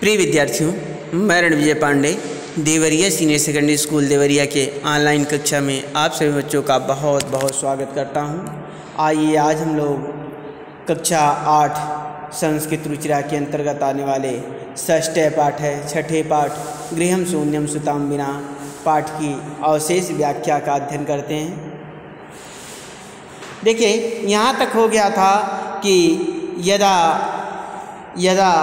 प्रिय विद्यार्थियों, मैं Ranvijay Pandey Deoria senior secondary school Deoria के ऑनलाइन कक्षा में आप सभी बच्चों का बहुत बहुत स्वागत करता हूं। आइए आज हम लोग कक्षा 8 संस्कृत रुचिरा के अंतर्गत आने वाले षष्ठ पाठ है, छठे पाठ गृहम शून्यम सुताम विना पाठ की अवशेष व्याख्या का अध्ययन करते हैं। देखिए, यहाँ तक हो गया था कि यदा यदा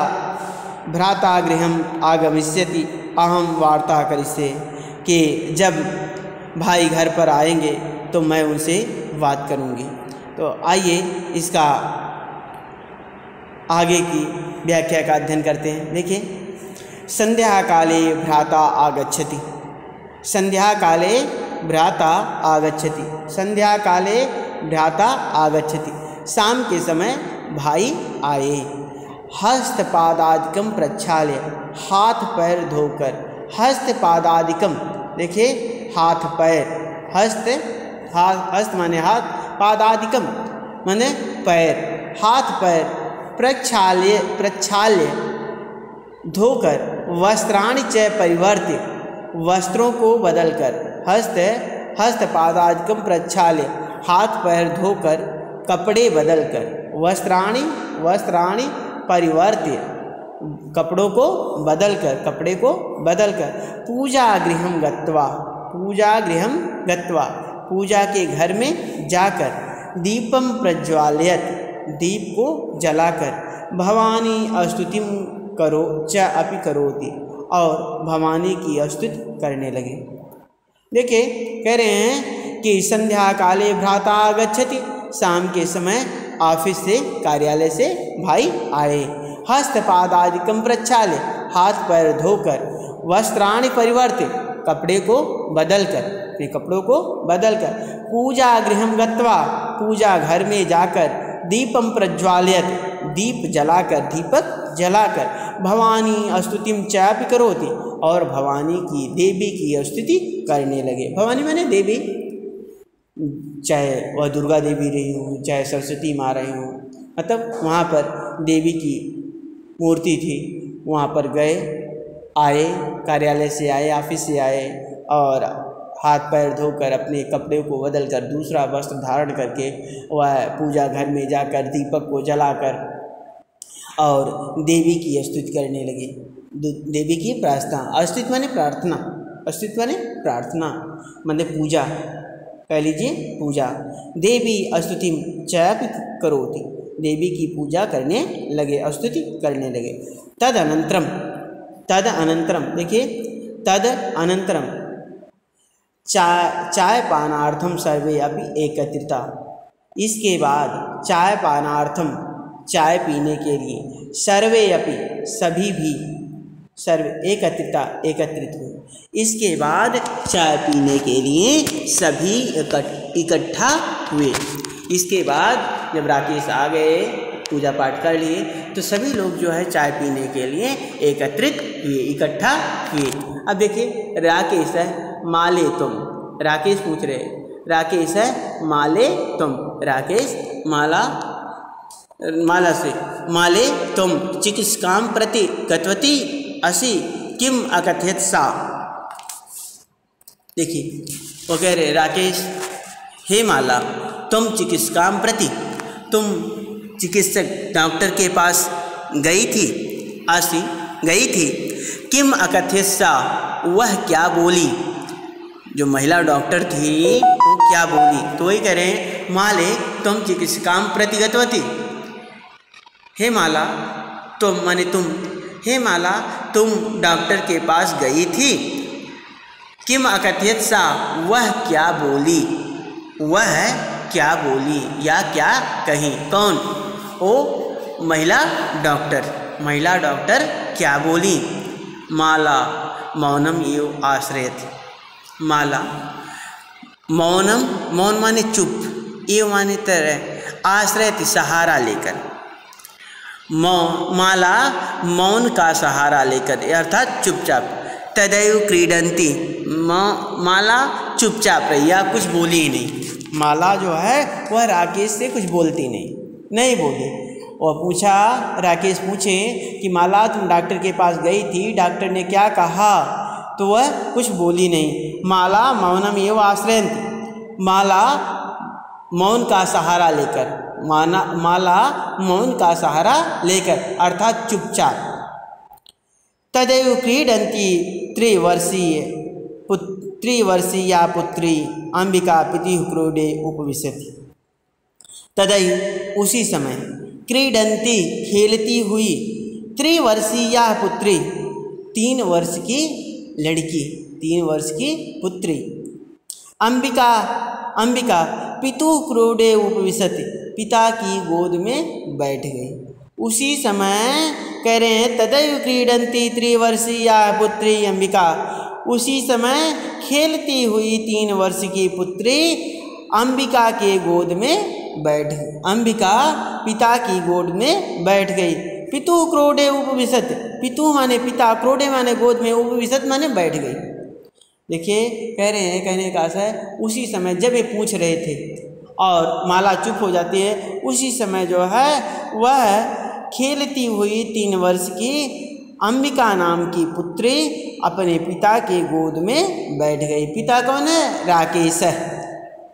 भ्राता गृहम आगमिष्यति अहम वार्ता करिष्ये, कि जब भाई घर पर आएंगे तो मैं उनसे बात करूंगी। तो आइए इसका आगे की व्याख्या का अध्ययन करते हैं। देखिए, संध्या काले भ्राता आगच्छति, संध्या काले भ्राता आगच्छति, संध्या काले भ्राता आगच्छति, शाम के समय भाई आए। हस्तपादादिकम प्रक्षाल्य, हाथ पैर धोकर, हस्तपादादिकम, देखिए हाथ पैर, हस्त माने हाथ, पादादिकम माने पैर, हाथ पैर, प्रक्षाल्य धोकर, वस्त्राणि च परिवर्त्य, वस्त्रों को बदलकर, हस्तपादादिकम प्रक्षाल्य, हाथ पैर धोकर, कपड़े बदलकर, वस्त्राणि परिवर्त्य, कपड़ों को बदलकर, कपड़े को बदलकर, पूजा गृहम गत्वा, पूजा गृहम गत्वा, पूजा के घर में जाकर, दीपम प्रज्वालयत, दीप को जलाकर, भवानी स्तुतिम करो च अपि करोति, और भवानी की स्तुति करने लगे। देखिए, कह रहे हैं कि संध्या काले भ्राता आगच्छति, शाम के समय ऑफिस से, कार्यालय से भाई आए। हस्तपादादिकम प्रक्षाल्य, हाथ पैर धोकर, वस्त्राणि परिवर्त्य, कपड़े को बदलकर, कपड़ों को बदलकर, पूजा गृहम गत्वा, पूजा घर में जाकर, दीपम प्रज्वालयत, दीप जलाकर, दीपक जलाकर, भवानी स्तुतिम चापि करोति, और भवानी की, देवी की स्तुति करने लगे। भवानी माने देवी, चाहे वह दुर्गा देवी रही हो, चाहे सरस्वती माँ रही हो, मतलब वहाँ पर देवी की मूर्ति थी, वहाँ पर गए, आए, कार्यालय से आए, ऑफिस से आए, और हाथ पैर धोकर, अपने कपड़े को बदलकर, दूसरा वस्त्र धारण करके वह पूजा घर में जाकर, दीपक को जलाकर और देवी की स्तुति करने लगे। देवी की प्रार्थना, स्तुति माने प्रार्थना, स्तुति माने प्रार्थना माने पूजा, कह लीजिए पूजा। देवी स्तुतिम चापि करोति, देवी की पूजा करने लगे, स्तुति करने लगे। तदनंतरम, देखिए तदनंतरम चाय पानार्थम सर्वे अपि एकत्रिता, इसके बाद चाय पानार्थम, चाय पीने के लिए, सर्वे अपि, सभी भी, सर्वे एकत्रित हुए। इसके बाद चाय पीने के लिए सभी इकट्ठा हुए। इसके बाद जब राकेश आ गए, पूजा पाठ कर लिए, तो सभी लोग जो है चाय पीने के लिए एकत्रित हुए, इकट्ठा हुए। अब देखिए, राकेश है माले तुम, राकेश पूछ रहे, राकेश है माले तुम, राकेश माला से, माले तुम चिकित्सकां प्रति गतवती असि किम अकथयत सा। देखिए, वो कह रहे, राकेश, हे माला, तुम चिकित्सकां प्रति, तुम चिकित्सक डॉक्टर के पास गई थी, असि गई थी, किम अकथयत सा, वह क्या बोली, जो महिला डॉक्टर थी वो क्या बोली। तो वही कह रहे हैं, माले तुम चिकित्सकां प्रति गतवती, हे माला, तुम माने तुम, हे माला, तुम डॉक्टर के पास गई थी, किम अकथयत सा, वह क्या बोली, वह क्या बोली या क्या कही, कौन, ओ महिला डॉक्टर क्या बोली। माला मौनम एव आश्रयत, माला मौनम, मौन माने चुप, एव माने तरह, आश्रयत सहारा लेकर, माला मौन का सहारा लेकर, अर्थात चुपचाप, तदैव क्रीडंती, माला चुपचाप रही या कुछ बोली ही नहीं। माला जो है वह राकेश से कुछ बोलती नहीं बोली। और पूछा, राकेश पूछे कि माला तुम डॉक्टर के पास गई थी, डॉक्टर ने क्या कहा? तो वह कुछ बोली नहीं। माला मौनम एव आश्रयन्ति, माला मौन का सहारा लेकर, माला मौन का सहारा लेकर अर्थात चुपचाप। तदैव क्रीडन्ती त्रिवर्षीया पुत्री अंबिका पितुः क्रोडे उपविशति। तदैव उसी समय, क्रीडन्ती खेलती हुई, त्रिवर्षीया पुत्री 3 वर्ष की लड़की, 3 वर्ष की पुत्री, अंबिका पितुः क्रोडे उपविशति, पिता की गोद में बैठ गई। उसी समय कह रहे हैं तदैव क्रीडन्ती त्रिवर्षीया पुत्री अंबिका, उसी समय खेलती हुई 3 वर्ष की पुत्री अंबिका के गोद में बैठ गई। अंबिका पिता की गोद में बैठ गई। पितु क्रोडे उपविशत, पितु माने पिता, क्रोडे माने गोद में, उपविशत माने बैठ गई। देखिए कह रहे हैं, कहने का आशा है उसी समय जब ये पूछ रहे थे और माला चुप हो जाती है, उसी समय जो है वह खेलती हुई 3 वर्ष की अंबिका नाम की पुत्री अपने पिता के गोद में बैठ गई। पिता कौन है? राकेश है।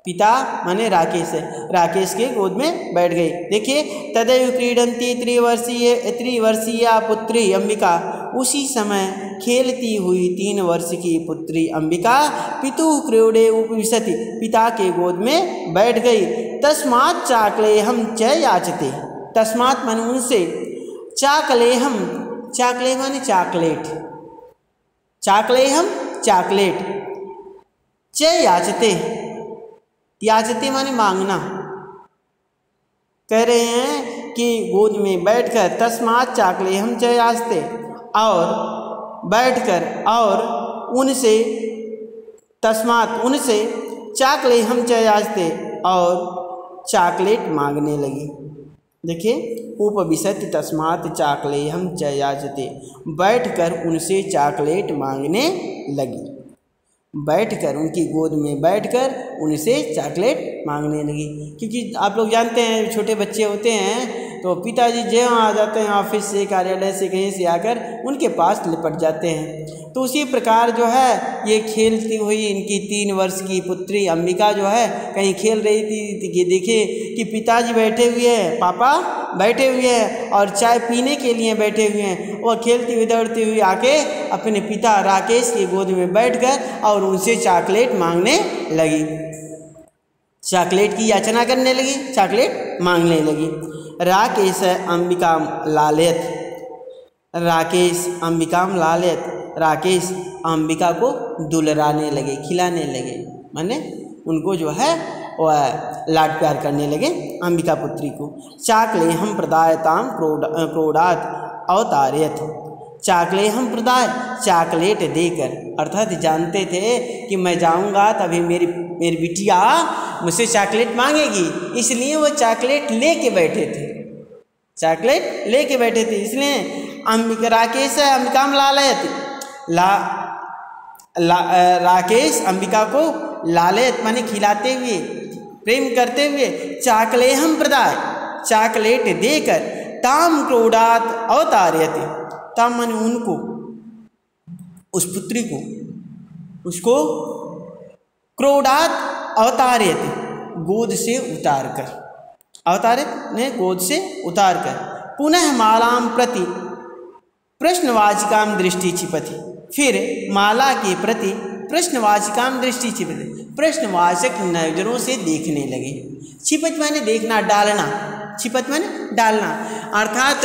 पिता माने राकेश है, राकेश के गोद में बैठ गई। देखिए तदैव क्रीडन्ती त्रिवर्षीया पुत्री अंबिका, उसी समय खेलती हुई 3 वर्ष की पुत्री अंबिका पितुः क्रोडे उपविशति, पिता के गोद में बैठ गई। तस्मात् चाकलेहम च याचते, तस्मात् माने उनसे, चाकलेहम, चाकले माने चॉकलेट, चाकलेहम चॉकलेट, च याचते, याचते माने मांगना। कह रहे हैं कि गोद में बैठकर, तस्मात् चाकलेहम च याचते, और बैठकर और उनसे, तस्मात् उनसे, चाकलेहम च याचते, और चॉकलेट मांगने लगी। देखिए उपविशति तस्मात् चाकलेहम च याचते, बैठकर उनसे चॉकलेट मांगने लगी। बैठकर उनकी गोद में बैठकर उनसे चॉकलेट मांगने लगी। क्योंकि आप लोग जानते हैं छोटे बच्चे होते हैं तो पिताजी जहाँ आ जाते हैं ऑफिस से, कार्यालय से, कहीं से आकर उनके पास लिपट जाते हैं। तो उसी प्रकार जो है ये खेलती हुई इनकी 3 वर्ष की पुत्री अंबिका जो है कहीं खेल रही थी कि देखे कि पिताजी बैठे हुए हैं, पापा बैठे हुए हैं और चाय पीने के लिए बैठे हुए हैं। और खेलती हुई दौड़ती हुई आके अपने पिता राकेश की गोद में बैठकर और उनसे चॉकलेट मांगने लगी, चॉकलेट की याचना करने लगी, चॉकलेट मांगने लगी। राकेश अंबिकाम लालयत, राकेश अंबिकाम लालयत, राकेश अंबिका को दुलराने लगे, खिलाने लगे, माने उनको जो है वह लाड प्यार करने लगे अंबिका पुत्री को। चाकलेहम प्रदायताम क्रोडात अवतारयत, चाकलेहम प्रदाय, चॉकलेट देकर, अर्थात जानते थे कि मैं जाऊंगा तभी मेरी बिटिया मुझसे चॉकलेट मांगेगी, इसलिए वो चॉकलेट लेके बैठे थे, चॉकलेट लेके बैठे थे। इसलिए अंबिका, राकेश अंबिका में लालयत, राकेश अंबिका को लालयत माने खिलाते हुए, प्रेम करते हुए, चाकलेहम प्रदाय, चॉकलेट देकर, ताम क्रोडात अवतारयते, ताम माने उनको, उस पुत्री को, उसको क्रोडात अवतारयते, गोद से उतार कर, अवतारित ने गोद से उतार कर, पुनः मालाम प्रति प्रश्नवाचिकाम दृष्टि छिपति, फिर माला के प्रति प्रश्नवाचिकाम दृष्टि छिपति, प्रश्नवाचक नजरों से देखने लगे। छिपत माने देखना, डालना, छिपत माने डालना, अर्थात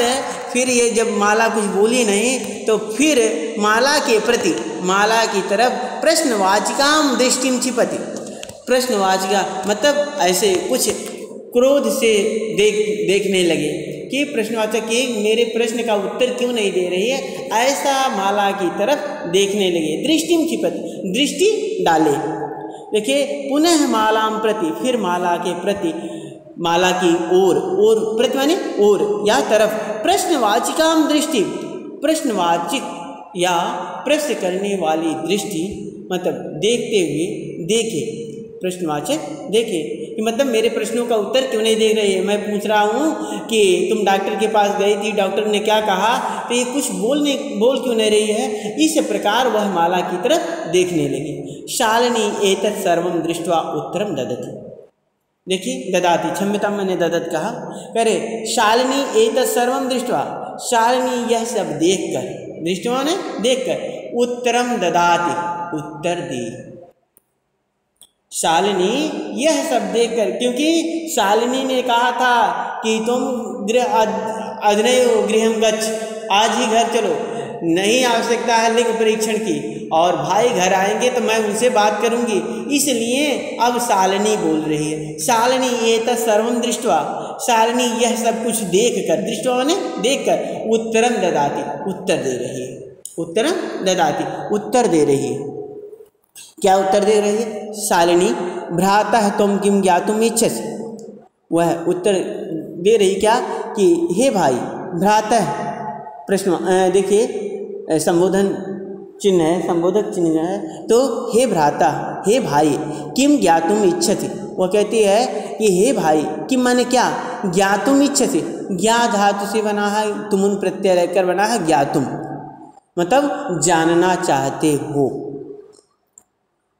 फिर ये जब माला कुछ बोली नहीं तो फिर माला के प्रति, माला की तरफ प्रश्नवाचिकाम दृष्टिम छिपति, प्रश्नवाचिका मतलब ऐसे कुछ क्रोध से देखने लगे कि प्रश्नवाचक कि मेरे प्रश्न का उत्तर क्यों नहीं दे रही है, ऐसा माला की तरफ देखने लगे। दृष्टिम छिपति, दृष्टि डाले। देखिए पुनः मालाम प्रति, फिर माला के प्रति, माला की ओर, प्रति माने ओर या तरफ, प्रश्नवाचिकाम दृष्टि, प्रश्नवाचिक या प्रश्न करने वाली दृष्टि मतलब देखते हुए, देखे, प्रश्नवाचक देखे। कि मतलब मेरे प्रश्नों का उत्तर क्यों नहीं दे रही है। मैं पूछ रहा हूँ कि तुम डॉक्टर के पास गई थी, डॉक्टर ने क्या कहा, तो ये कुछ बोल क्यों नहीं रही है। इस प्रकार वह माला की तरफ देखने लगी। शालिनी एतत् सर्वं दृष्ट्वा उत्तरम ददति। देखिए ददाती, क्षम्यतां मैंने ददत कहा, करे शालिनी एतत् सर्वं दृष्ट्वा, शालिनी यह सब देखकर, दृष्टवा ने देखकर, उत्तरम ददाति उत्तर दी। शालिनी यह सब देखकर, क्योंकि शालिनी ने कहा था कि तुम अग्नयो गृहं गच्छ, आज ही घर चलो, नहीं आवश्यकता है लिंग परीक्षण की, और भाई घर आएंगे तो मैं उनसे बात करूंगी, इसलिए अब शालिनी बोल रही है। शालिनी एतत् सर्वं दृष्ट्वा, शालिनी यह सब कुछ देख कर, दृष्ट्वा ने देख कर, उत्तरम ददाति उत्तर दे रही है। उत्तरम ददाति उत्तर दे रही है। क्या उत्तर दे रही है शालिनी, भ्रातः तुम किम ज्ञातुम इच्छसि। वह उत्तर दे रही क्या कि हे भाई, भ्रातः प्रश्न, देखिए संबोधन चिन्ह है, संबोधक चिन्ह है, तो हे भ्राता, हे भाई, किम ज्ञातुम इच्छसि। वह कहती है कि हे भाई, किम माने क्या, ज्ञातुम इच्छसि, ज्ञा धातु से बना है, तुमुन प्रत्यय रहकर बना है ज्ञातुम, मतलब जानना चाहते हो।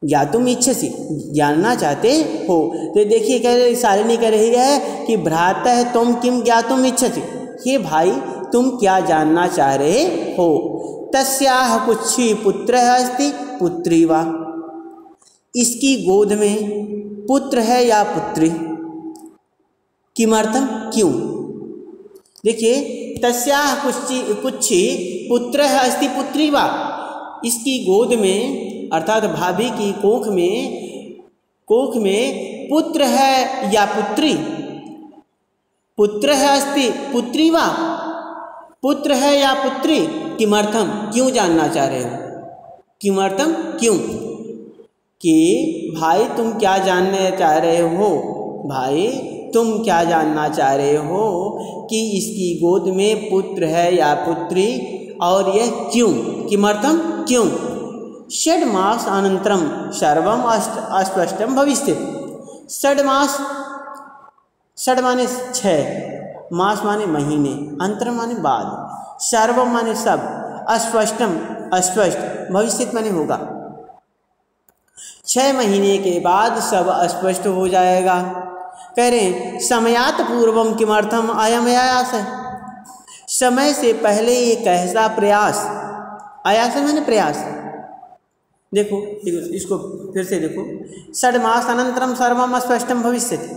ज्ञातुम इच्छसि, जानना चाहते हो। तो देखिए कह रही, शालिनी कह रही है कि भ्रातः तुम किम ज्ञातुम इच्छसि, हे भाई तुम क्या जानना चाह रहे हो। तस्याह कुक्षी पुत्रः अस्ति पुत्री वा, इसकी गोद में पुत्र है या पुत्री। किमर्थम, क्यों। देखिए तस्याह कुक्षी पुत्रः अस्ति पुत्री वा, इसकी गोद में अर्थात भाभी की कोख में पुत्र है या पुत्री। पुत्र है अस्ति पुत्री वा, पुत्र है या पुत्री। किमर्थम, क्यों जानना चाह रहे हो। किमर्थम, क्यों, कि भाई तुम क्या जानना चाह रहे हो, भाई तुम क्या जानना चाह रहे हो कि इसकी गोद में पुत्र है या पुत्री, और यह क्यों। किमर्थम, क्यों। षड्मास अनंतरम सर्वम अस्पष्टम भविष्यति। षड्मास, षड माने 6, मास माने महीने, अंतरम माने बाद, सर्वम माने सब, अस्पष्टम अस्पष्ट, भविष्यति माने होगा। 6 महीने के बाद सब अस्पष्ट हो जाएगा। कह रहे हैं समयात पूर्वम किमर्थम अयम आयास है, समय से पहले ये कैसा प्रयास। आयास माने प्रयास। देखो इसको फिर से देखो, षड्मास अनंतरम सर्वम अस्पष्टम भविष्यति,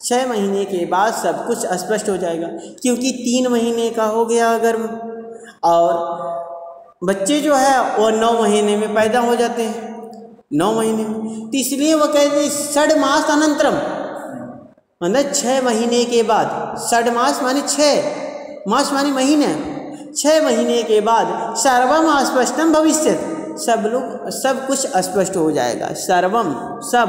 6 महीने के बाद सब कुछ स्पष्ट हो जाएगा, क्योंकि 3 महीने का हो गया गर्भ, और बच्चे जो है वो 9 महीने में पैदा हो जाते हैं, 9 महीने में। तो इसलिए वो कहते हैं षड्मास अनंतरम, मतलब 6 महीने के बाद। षड्मास माने 6, मास माने महीने, 6 महीने के बाद सर्वम अस्पष्टम भविष्यति, सब कुछ स्पष्ट हो जाएगा। सर्वम सब,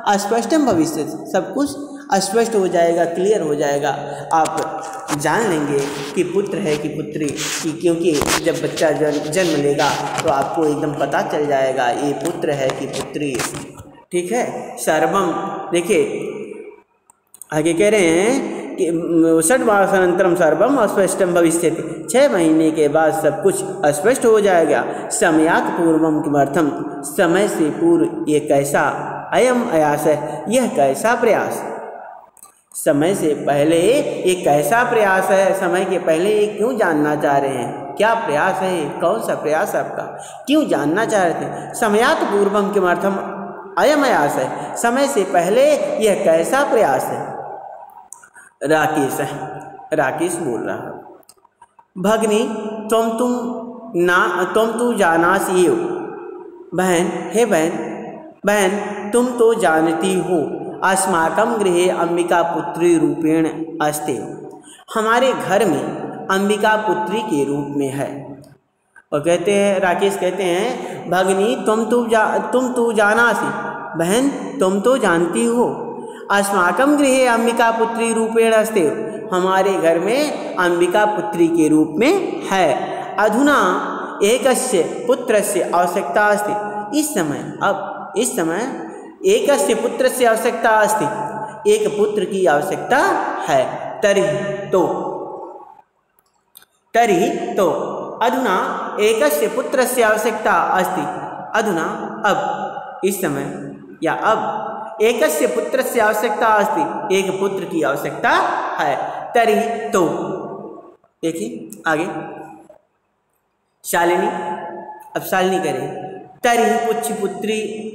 अस्पष्टम भविष्यति, सब कुछ स्पष्ट हो जाएगा, क्लियर हो जाएगा। आप जान लेंगे कि पुत्र है कि पुत्री, क्योंकि जब बच्चा जन्म लेगा तो आपको एकदम पता चल जाएगा ये पुत्र है कि पुत्री। ठीक है, सर्वम। देखिए आगे कह रहे हैं कि षड्मासानंतरम सर्वम अस्पष्टम भविष्यति, 6 महीने के बाद सब कुछ स्पष्ट हो जाएगा। समयात पूर्वम किमर्थम, समय से पूर्व ये कैसा, अयम अयास है, यह कैसा प्रयास। समय से पहले ये कैसा प्रयास है, समय के पहले ये क्यों जानना चाह रहे हैं, क्या प्रयास है, कौन सा प्रयास आपका, क्यों जानना चाह रहे थे। समयात पूर्वम किमर्थम अयम अयास है, समय से पहले यह कैसा प्रयास है। राकेश है, राकेश बोल रहा है, भगनी तुम तो जानासी हो। बहन, हे बहन तुम तो जानती हो, अस्माकं गृहे अंबिका पुत्री रूपेण अस्ति, हमारे घर में अंबिका पुत्री के रूप में है। और कहते हैं, राकेश कहते हैं, भगनी तुम तो जानासी, बहन तुम तो जानती हो, अस्माकं गृहे अंबिका पुत्री रूपेण अस्ति, हमारे घर में अंबिका पुत्री के रूप में है। अधुना एकस्य पुत्रस्य आवश्यकता अस्ति, इस समय एकस्य पुत्रस्य आवश्यकता अस्ति, एक पुत्र की आवश्यकता है। तर्हि तो अधुना एकस्य पुत्रस्य आवश्यकता अस्ति। अधुना अब, इस समय या अब एकस्य पुत्रस्य आवश्यकता अस्ति, एक पुत्र की आवश्यकता है। तर्हि तो, देखिए आगे शालिनी, अब शालिनी करें। तर्हि कुछ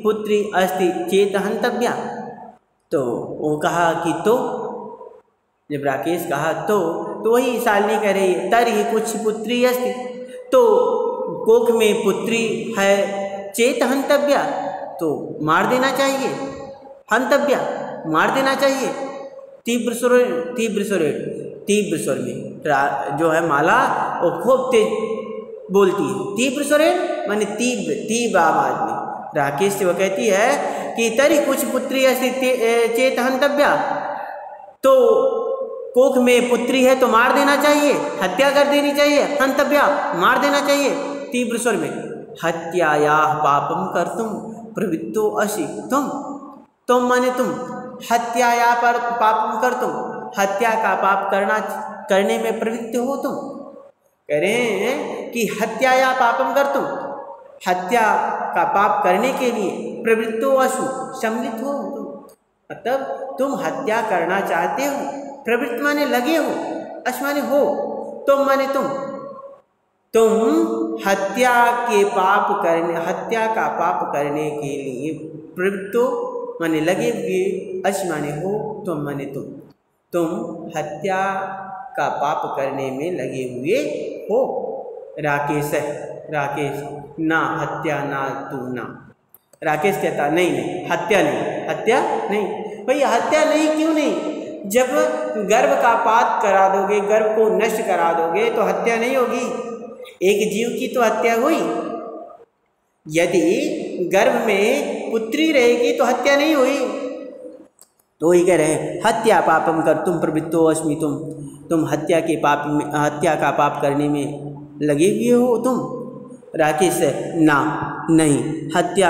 पुत्री अस्ति चेत हंतव्या। तो वो कहा कि तो, जब राकेश कहा तो वही शालिनी कह रही है तर्हि कुछ पुत्री अस्ति, तो कोख में पुत्री है, चेत हंतव्या, तो मार देना चाहिए, हंतव्या मार देना चाहिए। तीव्र स्वर में जो है माला वो खूब तेज बोलती है। तीव्र स्वर माने तीव्र आवाज में राकेश से वो कहती है कि तर्हि कुछ पुत्री अस्ति चेत हंतव्या, तो कोख में पुत्री है तो मार देना चाहिए, हत्या कर देनी चाहिए, हंतव्या मार देना चाहिए। तीव्र स्वर में हत्यायाः पापम कर्तुम प्रवृत्तो असि। तुम माने तुम, हत्याया पर पापम कर्तुम, हत्या का पाप करने में प्रवृत्त हो तुम। कह रहे हैं कि हत्याया पापम कर्तुम, हत्या का पाप करने के लिए प्रवृत्तो असु, सम्मिलित हो तुम, मतलब तुम हत्या करना चाहते हो। प्रवृत्त माने लगे हो, अश माने हो, तुम माने तुम हत्या का पाप करने के लिए प्रवृत्तो माने लगे हुए, अश माने हो, तुम माने तुम हत्या का पाप करने में लगे हुए हो। राकेश ना हत्या ना तू ना। राकेश कहता नहीं हत्या नहीं। भैया हत्या नहीं, क्यों नहीं? जब गर्भ का पात करा दोगे, गर्भ को नष्ट करा दोगे तो हत्या नहीं होगी। एक जीव की तो हत्या हुई। यदि गर्भ में पुत्री रहेगी तो हत्या नहीं हुई। तो वही कह रहे हैं हत्या पापम कर्तुम प्रवृत्तो अस्मि। तुम हत्या का पाप करने में लगे हुए हो तुम। राकेश ना नहीं, हत्या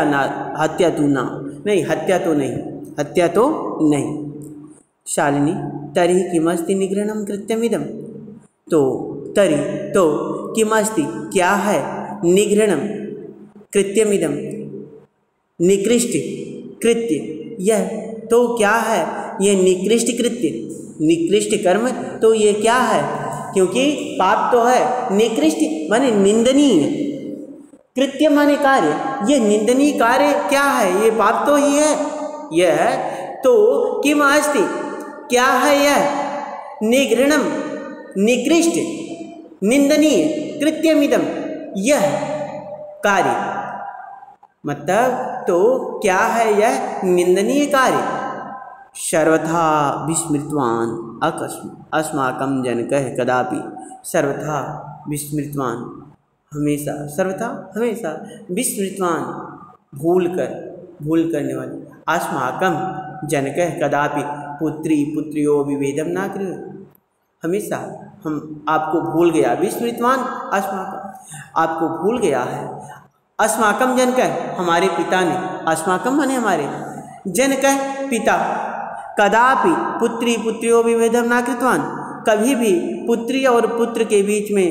तो नहीं। शालिनी तर्हि किमस्ति निगृह्णं कृत्यमिदं। तो किमस्ति क्या है, निगृह्णं कृत्यमिदं निकृष्ट कृत्य, यह तो क्या है, ये निकृष्ट कृत्य, निकृष्ट कर्म तो ये क्या है? क्योंकि पाप तो है, निकृष्ट माने निंदनीय, कृत्य माने कार्य, ये निंदनीय कार्य क्या है? ये पाप तो ही है। यह तो किम अस्ति, क्या है यह? निगृह्णम निकृष्ट निंदनीय कृत्यमिदम, यह कार्य, मतलब तो क्या है यह निंदनीय कार्य? सर्वथा विस्मृतवान अस्माकं जनकः कदापि। सर्वथा विस्मृतवान, हमेशा, सर्वथा हमेशा, विस्मृतवान भूल करने वाले, अस्माकं जनकः कदापि पुत्रियो विभेदम ना कृ। हमेशा हम आपको भूल गया, विस्मृतवान अस्माकं, आपको भूल गया है। अस्माकं जनकः हमारे पिता ने, अस्माकं माने हमारे, जनकः पिता, कदापि पुत्रियो विभेदम ना कृतवान, कभी भी पुत्री और पुत्र के बीच में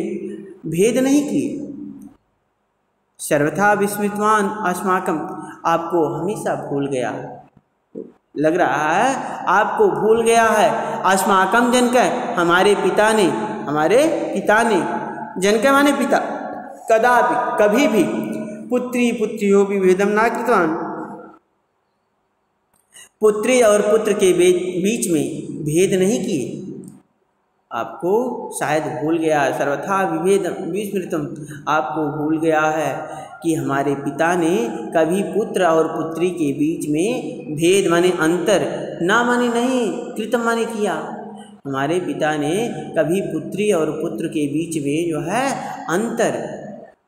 भेद नहीं किए। सर्वथा विस्मृतवान अस्माकं, आपको हमेशा भूल गया, लग रहा है आपको भूल गया है। अस्माकं जनकः हमारे पिता ने, जनकः माने पिता, कदापि कभी भी पुत्रियो विभेदम ना कृतवान, पुत्री और पुत्र के बीच में भेद नहीं किए। आपको शायद भूल गया, सर्वथा विस्मृतम, आपको भूल गया है कि हमारे पिता ने कभी पुत्र और पुत्री के बीच में भेद माने अंतर, ना माने नहीं, कृतम माने किया। हमारे पिता ने कभी पुत्री और पुत्र के बीच में जो है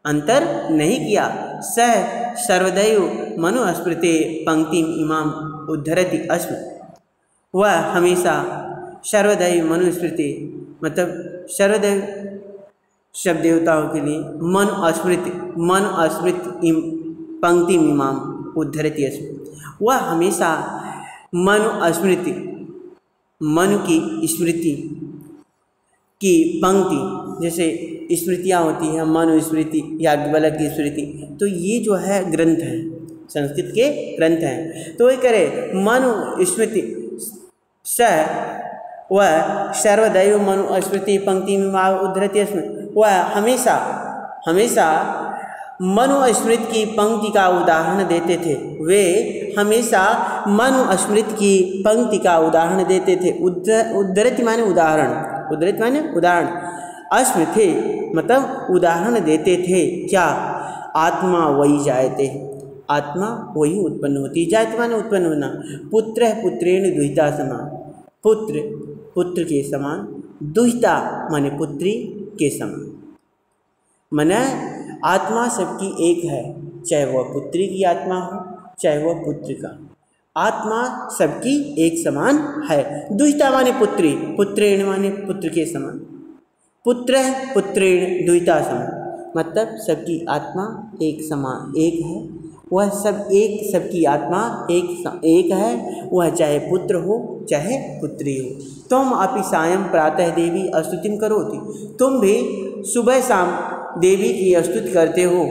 अंतर नहीं किया। सह सर्वदैव मनुस्मृते पंक्तिम इमाम उद्धरति अस्मि। वह हमेशा सर्वदैव मनुस्मृति, मतलब सर्वदैव सब देवताओं के लिए मन अस्मृत पंक्ति इमाम उद्धरति अस्मि। वह हमेशा मन अस्मृति मनु की स्मृति की पंक्ति, जैसे स्मृतियाँ होती हैं, मनु स्मृति, याज्ञवल्क्य की स्मृति, तो ये जो है ग्रंथ हैं, संस्कृत के ग्रंथ हैं। तो वही करे मनु स्मृति स वह सर्वदैव मनु स्मृति पंक्ति में उद्धरति स्म, वह हमेशा हमेशा मनु स्मृति की पंक्ति का उदाहरण देते थे। वे हमेशा मनु स्मृति की पंक्ति का उदाहरण देते थे। उद्धरति माने उदाहरण, उद्धरति माने उदाहरण, स्मृति मतलब उदाहरण देते थे। क्या? आत्मा वही जायते, आत्मा वही उत्पन्न होती, जायते माने उत्पन्न होना। पुत्र पुत्रेण दुहिता समान, पुत्र पुत्र के समान, दुहिता माने पुत्री के समान। माने आत्मा सबकी एक है, चाहे वह पुत्री की आत्मा हो चाहे वह पुत्र का, आत्मा सबकी एक समान है। दुहिता माने पुत्री, पुत्रेण माने पुत्र के समान, पुत्र पुत्रेण दुहिता समान, मतलब सबकी आत्मा एक समान एक है। वह सब एक, सबकी आत्मा एक है, वह चाहे पुत्र हो चाहे पुत्री हो। तुम अपि सायं प्रातः देवी स्तुतिं करोति, तुम भी सुबह शाम देवी की स्तुति करते हो।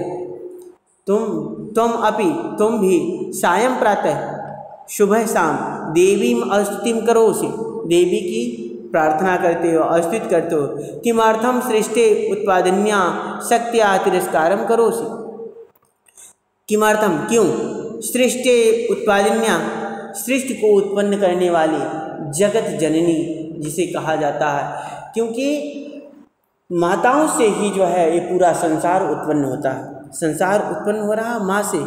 तुम भी सायं प्रातः सुबह शाम देवी स्तुतिं करोसि, देवी की प्रार्थना करते हो, स्तुति करते हो। किमर्थम सृष्टि उत्पादन्या शक्त्या तिरस्कारम करोसि, किमर्थम क्यों, सृष्टि उत्पादन्या सृष्टि को उत्पन्न करने वाली, जगत जननी जिसे कहा जाता है, क्योंकि माताओं से ही जो है ये पूरा संसार उत्पन्न होता है। संसार उत्पन्न हो रहा माँ से।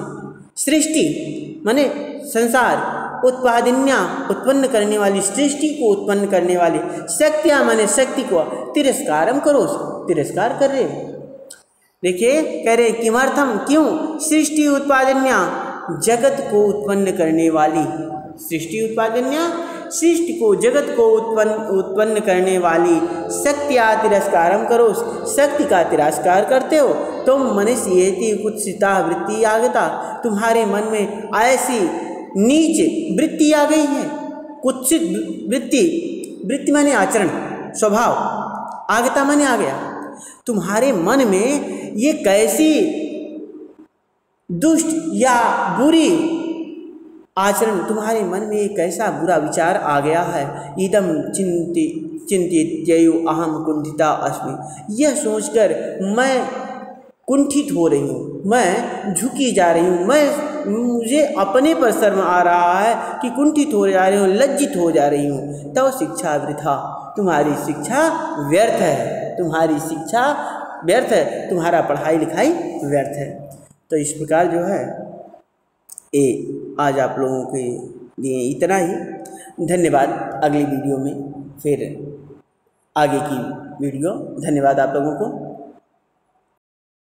सृष्टि माने संसार, उत्पादन्या उत्पन्न करने वाली, सृष्टि को उत्पन्न करने वाली, शक्तियाँ माने शक्ति को, तिरस्कारम करो तिरस्कार कर रहे। देखिए कह रहे किमर्थम क्यों, सृष्टि उत्पादन्या जगत को उत्पन्न करने वाली, सृष्टि उत्पादन्या सृष्टि को जगत को उत्पन्न करने वाली, शक्त्या तिरस्कारम करो शक्ति का तिरस्कार करते हो। तुम मनुष्य येति कुत्सिता वृत्ति आगता, तुम्हारे मन में ऐसी नीच वृत्ति आ गई है। कुत्सित वृत्ति, वृत्ति माने आचरण स्वभाव, आगता माने आ गया। तुम्हारे मन में ये कैसी दुष्ट या बुरी आचरण, तुम्हारे मन में एक ऐसा बुरा विचार आ गया है। इदम चिंतित्ययु अहम कुंठिता अस्मि, यह सोचकर मैं कुंठित हो रही हूँ, मैं झुकी जा रही हूँ, मुझे अपने पर शर्म आ रहा है कि कुंठित हो जा रही हूँ, लज्जित हो जा रही हूँ। तब शिक्षा वृथा, तुम्हारी शिक्षा व्यर्थ है, तुम्हारी शिक्षा व्यर्थ है, तुम्हारा पढ़ाई लिखाई व्यर्थ है। तो इस प्रकार जो है ये आज आप लोगों के लिए इतना ही। धन्यवाद। अगली वीडियो में फिर आगे की वीडियो। धन्यवाद आप लोगों को।